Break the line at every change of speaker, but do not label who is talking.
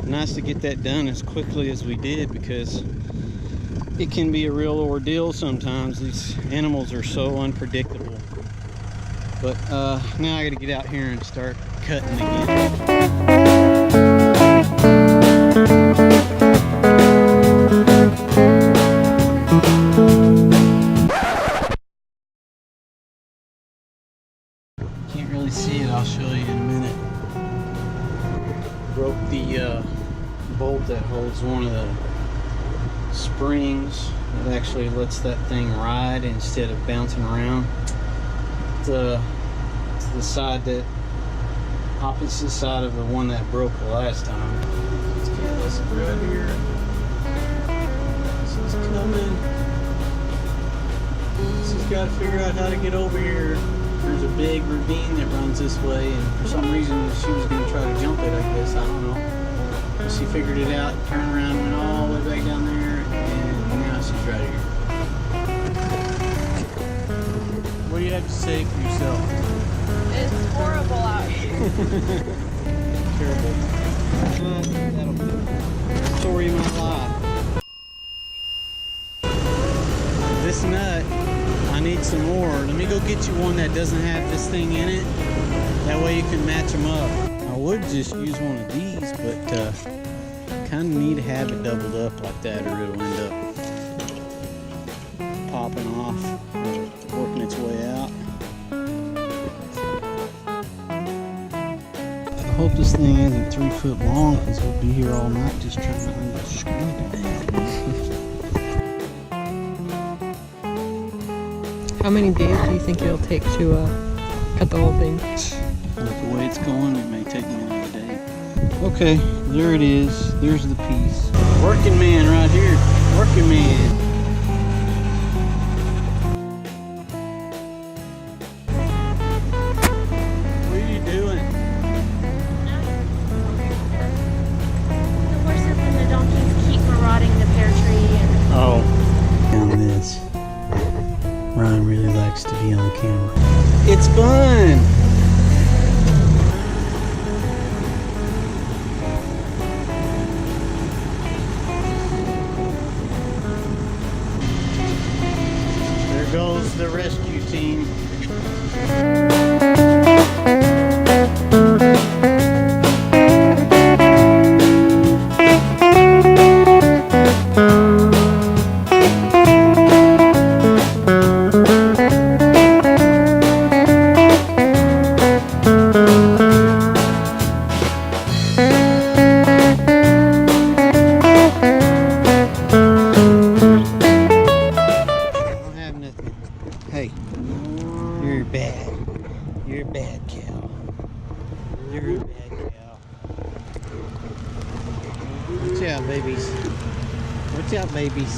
Nice to get that done as quickly as we did, because it can be a real ordeal sometimes. These animals are so unpredictable. But now I gotta get out here and start cutting again. Can't really see it, I'll show you in a minute. Broke the bolt that holds one of the springs that actually lets that thing ride instead of bouncing around. To the side, that opposite side of the one that broke the last time. Let's get this right here. This is coming. She's got to figure out how to get over here. There's a big ravine that runs this way, and for some reason she was going to try to jump it, I guess. I don't know. But she figured it out, turned around, went all the way back down there, and now she's right here. What do you have to say for yourself?
It's horrible out here.
Terrible. That'll be the story of my life. This nut, I need some more. Let me go get you one that doesn't have this thing in it. That way you can match them up. I would just use one of these, but kind of need to have it doubled up like that, or it'll end up popping off, working its way out. I hope this thing isn't 3 foot long, because we'll be here all night just trying to unscrew the damn thing.
How many days do you think it'll take to cut the whole thing?
With the way it's going, it may take me another day. Okay, there it is. There's the piece. Working man right here. Working man. What are you doing?
The horses and the donkeys keep marauding the pear tree. And
Oh. Down this. Ryan really likes to be on camera. It's fun! There goes the rescue team. Hey, you're bad. You're a bad cow. You're a bad cow. Watch out, babies. Watch out, babies.